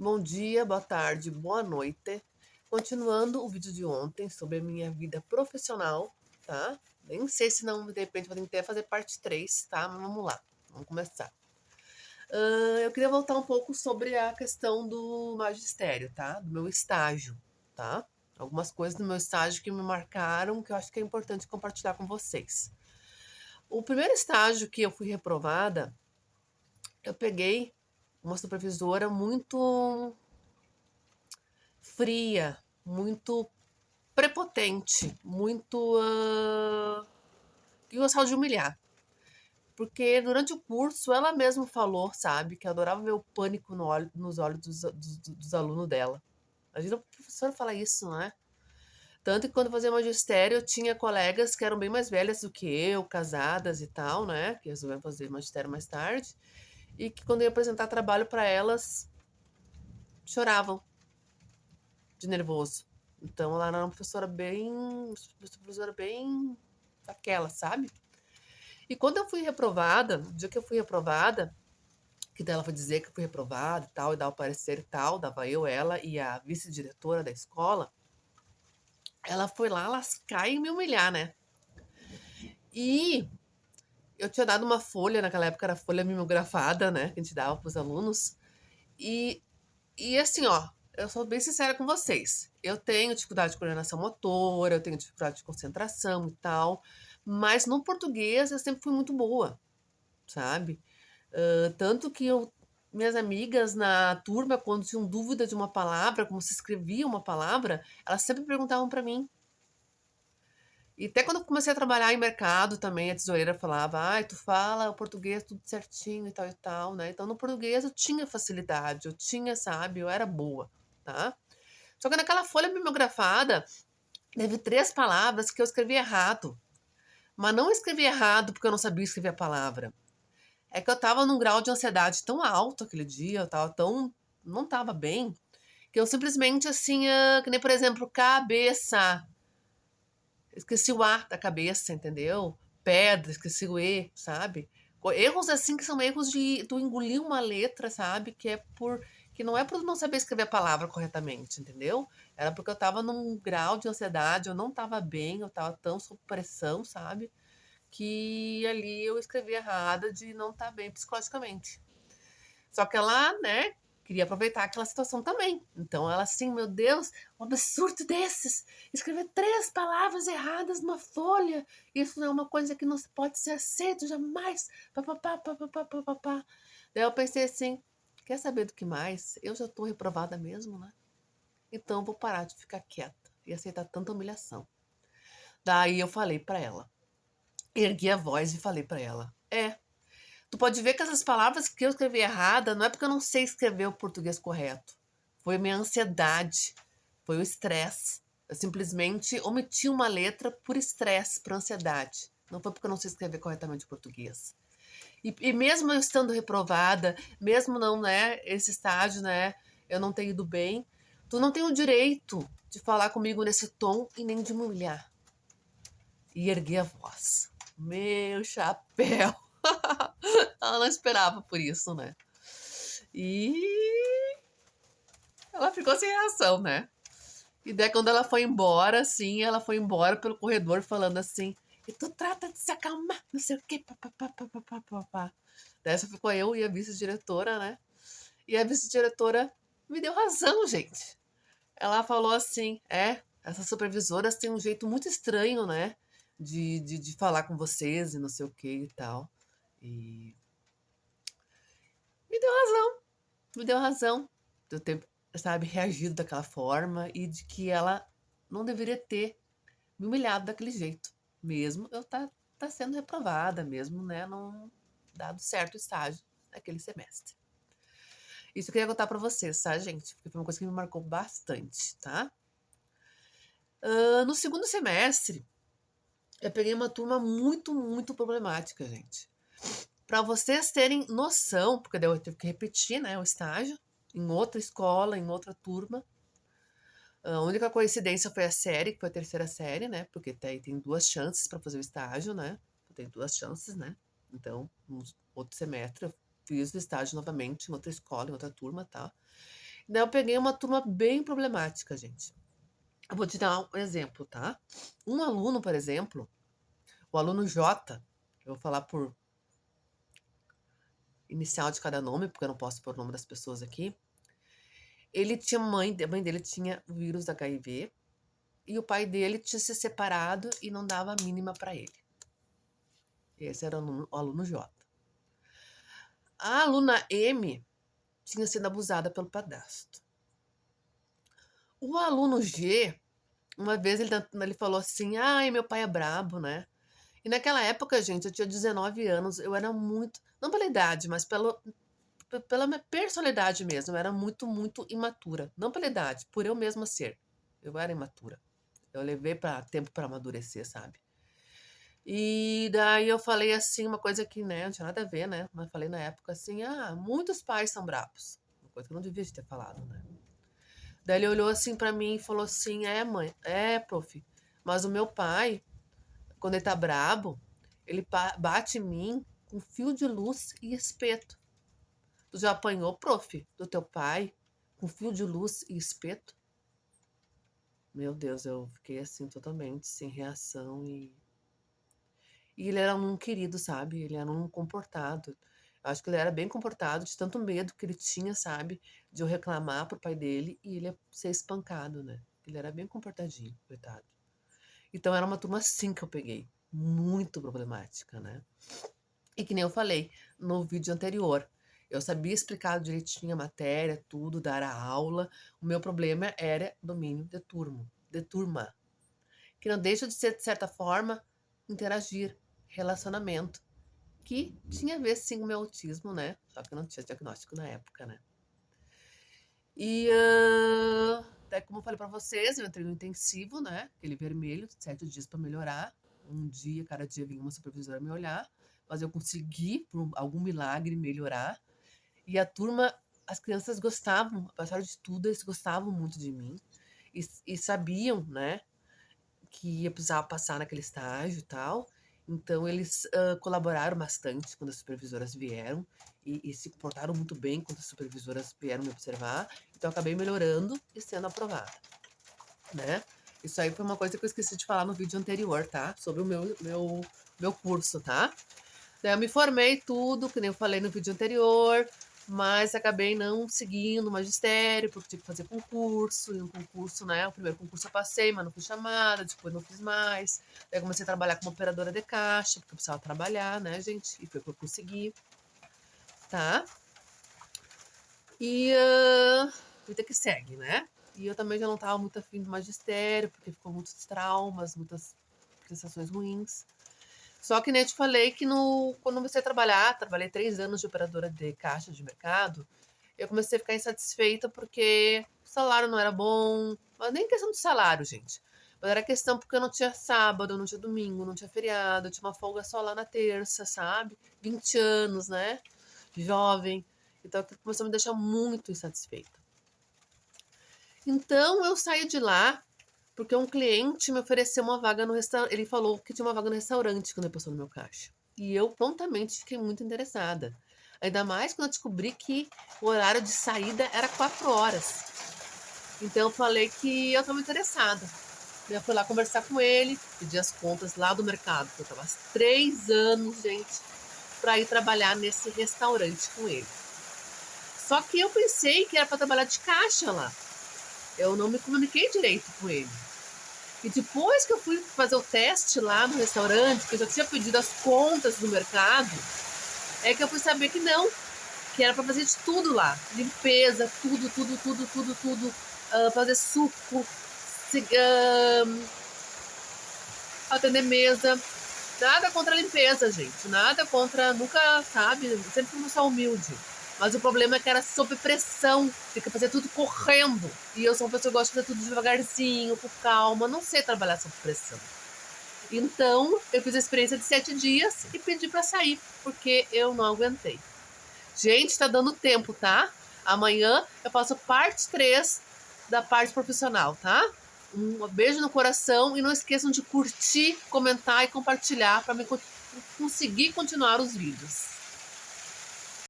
Bom dia, boa tarde, boa noite. Continuando o vídeo de ontem sobre a minha vida profissional, tá? Nem sei se não, de repente, vou tentar fazer parte 3, tá? Mas vamos lá, vamos começar. Eu queria voltar um pouco sobre a questão do magistério, tá? Do meu estágio, tá? Algumas coisas do meu estágio que me marcaram, que eu acho que é importante compartilhar com vocês. O primeiro estágio que eu fui reprovada, eu peguei uma supervisora muito fria, muito prepotente, muito. Que gostava de humilhar. Porque durante o curso ela mesma falou, sabe, que adorava ver o pânico nos olhos dos alunos dela. Imagina o professor falar isso, né? Tanto que quando eu fazia magistério, eu tinha colegas que eram bem mais velhas do que eu, casadas e tal, né? Que resolveram fazer magistério mais tarde. E que quando eu ia apresentar trabalho para elas, choravam de nervoso. Então ela era uma professora bem daquela, sabe? E quando eu fui reprovada, no dia que eu fui reprovada, que daí ela foi dizer que eu fui reprovada e tal, e dar o parecer e tal, dava eu, ela e a vice-diretora da escola, ela foi lá lascar e me humilhar, né? E eu tinha dado uma folha, naquela época era folha mimografada, né? Que a gente dava pros alunos. E, e assim, ó, eu sou bem sincera com vocês. Eu tenho dificuldade de coordenação motora, eu tenho dificuldade de concentração e tal, mas no português eu sempre fui muito boa, sabe? Tanto que minhas amigas na turma, quando tinham dúvida de uma palavra, como se escrevia uma palavra, elas sempre perguntavam para mim. E até quando eu comecei a trabalhar em mercado também, a tesoureira falava, ai, tu fala o português tudo certinho e tal, né? Então no português eu tinha facilidade, eu tinha, sabe, eu era boa, tá? Só que naquela folha mimografada, teve 3 palavras que eu escrevi errado. Mas não escrevi errado porque eu não sabia escrever a palavra. É que eu tava num grau de ansiedade tão alto aquele dia, eu tava tão. Não tava bem, que eu simplesmente assim, que nem por exemplo, cabeça. Esqueci o A da cabeça, entendeu? Pedra, esqueci o E, sabe? Erros assim que são erros de tu engolir uma letra, sabe? Que é por. Que não é por não saber escrever a palavra corretamente, entendeu? Era porque eu tava num grau de ansiedade, eu não tava bem, eu tava tão sob pressão, sabe? Que ali eu escrevi errada de não estar bem psicologicamente. Só que ela, né, queria aproveitar aquela situação também. Então ela assim, meu Deus, um absurdo desses! Escrever 3 palavras erradas numa folha. Isso não é uma coisa que não pode ser aceito jamais. Papapá, papapá, papapá. Daí eu pensei assim, quer saber do que mais? Eu já estou reprovada mesmo, né? Então eu vou parar de ficar quieta e aceitar tanta humilhação. Daí eu falei para ela, ergui a voz e falei para ela, tu pode ver que essas palavras que eu escrevi errada não é porque eu não sei escrever o português correto. Foi a minha ansiedade, foi o estresse. Eu simplesmente omiti uma letra por estresse, por ansiedade. Não foi porque eu não sei escrever corretamente o português. E mesmo eu estando reprovada, mesmo não, né, esse estágio, né, eu não ter ido bem, tu não tem o direito de falar comigo nesse tom e nem de me humilhar. E erguei a voz. Meu chapéu! Ela não esperava por isso, né? E ela ficou sem reação, né? E daí quando ela foi embora, assim, ela foi embora pelo corredor falando assim, e tu trata de se acalmar, não sei o quê, papapá, papapá, papapá. Daí só ficou eu e a vice-diretora, né? E a vice-diretora me deu razão, gente. Ela falou assim, essas supervisoras têm um jeito muito estranho, né? De falar com vocês e não sei o que e tal. E me deu razão. Me deu razão de eu ter, sabe, reagido daquela forma e de que ela não deveria ter me humilhado daquele jeito. Mesmo eu tá sendo reprovada, mesmo, né, não dado certo o estágio naquele semestre. Isso eu queria contar pra vocês, tá, gente? Porque foi uma coisa que me marcou bastante, tá? No segundo semestre, eu peguei uma turma muito, muito problemática, gente. Para vocês terem noção, porque daí eu tive que repetir, né, o estágio em outra escola, em outra turma. A única coincidência foi a série, que foi a terceira série, né? Porque tem 2 chances para fazer o estágio, né? Tem 2 chances, né? Então, no outro semestre, eu fiz o estágio novamente em outra escola, em outra turma, tá? Daí eu peguei uma turma bem problemática, gente. Eu vou te dar um exemplo, tá? Um aluno, por exemplo, o aluno J, eu vou falar por inicial de cada nome, porque eu não posso pôr o nome das pessoas aqui. Ele tinha a mãe dele tinha o vírus HIV e o pai dele tinha se separado e não dava a mínima para ele. Esse era o aluno J. A aluna M tinha sido abusada pelo padrasto. O aluno G, uma vez ele falou assim: ai, meu pai é brabo, né? E naquela época, gente, eu tinha 19 anos, eu era muito, não pela idade, mas pela minha personalidade mesmo, eu era muito, muito imatura. Não pela idade, por eu mesma ser. Eu era imatura. Eu levei tempo para amadurecer, sabe? E daí eu falei assim, uma coisa que, né, não tinha nada a ver, né? Mas falei na época assim, muitos pais são brabos. Uma coisa que eu não devia ter falado, né? Daí ele olhou assim pra mim e falou assim, mãe, prof, mas o meu pai, quando ele tá brabo, ele bate em mim com fio de luz e espeto. Tu já apanhou, prof, do teu pai com fio de luz e espeto? Meu Deus, eu fiquei assim totalmente sem reação e ele era um querido, sabe? Ele era um comportado. Eu acho que ele era bem comportado, de tanto medo que ele tinha, sabe? De eu reclamar pro pai dele e ele ia ser espancado, né? Ele era bem comportadinho, coitado. Então era uma turma assim que eu peguei. Muito problemática, né? E que nem eu falei no vídeo anterior. Eu sabia explicar direitinho a matéria, tudo, dar a aula. O meu problema era domínio de turma. Que não deixa de ser, de certa forma, interagir, relacionamento. Que tinha a ver, sim, com o meu autismo, né? Só que eu não tinha diagnóstico na época, né? E, até como eu falei pra vocês, eu entrei no intensivo, né? Aquele vermelho, 7 dias pra melhorar. Um dia, cada dia vinha uma supervisora me olhar. Mas eu consegui, por algum milagre, melhorar. E a turma, as crianças gostavam, apesar de tudo, eles gostavam muito de mim. E sabiam, né? Que ia precisar passar naquele estágio e tal. Então, eles colaboraram bastante quando as supervisoras vieram e se comportaram muito bem quando as supervisoras vieram me observar. Então, eu acabei melhorando e sendo aprovada, né? Isso aí foi uma coisa que eu esqueci de falar no vídeo anterior, tá? Sobre o meu curso, tá? Daí eu me formei tudo, que nem eu falei no vídeo anterior, mas acabei não seguindo o magistério, porque tive que fazer concurso, e um concurso, né? O primeiro concurso eu passei, mas não fui chamada, depois não fiz mais. Daí comecei a trabalhar como operadora de caixa, porque eu precisava trabalhar, né, gente? E foi o que eu consegui, tá? E vida que segue, né? E eu também já não tava muito afim do magistério, porque ficou muitos traumas, muitas sensações ruins. Só que nem eu te falei que quando eu comecei a trabalhar, trabalhei 3 anos de operadora de caixa de mercado, eu comecei a ficar insatisfeita porque o salário não era bom, mas nem questão de salário, gente. Mas era questão porque eu não tinha sábado, não tinha domingo, não tinha feriado, eu tinha uma folga só lá na terça, sabe? 20 anos, né? Jovem. Então aquilo começou a me deixar muito insatisfeita. Então eu saí de lá porque um cliente me ofereceu uma vaga no restaurante. Ele falou que tinha uma vaga no restaurante quando ele passou no meu caixa. E eu prontamente fiquei muito interessada. Ainda mais quando eu descobri que o horário de saída era 4 horas. Então eu falei que eu estava interessada. Eu fui lá conversar com ele, pedi as contas lá do mercado, que eu estava há 3 anos, gente, para ir trabalhar nesse restaurante com ele. Só que eu pensei que era para trabalhar de caixa lá. Eu não me comuniquei direito com ele. E depois que eu fui fazer o teste lá no restaurante, que eu já tinha pedido as contas do mercado, é que eu fui saber que não, que era para fazer de tudo lá. Limpeza, tudo. Fazer suco, atender mesa. Nada contra a limpeza, gente. Nada contra, nunca, sabe? Sempre fui uma pessoa humilde. Mas o problema é que era sob pressão. Tem que fazer tudo correndo. E eu sou uma pessoa que gosta de fazer tudo devagarzinho, com calma. Não sei trabalhar sob pressão. Então, eu fiz a experiência de 7 dias e pedi pra sair, porque eu não aguentei. Gente, tá dando tempo, tá? Amanhã eu faço parte 3 da parte profissional, tá? Um beijo no coração e não esqueçam de curtir, comentar e compartilhar para conseguir continuar os vídeos.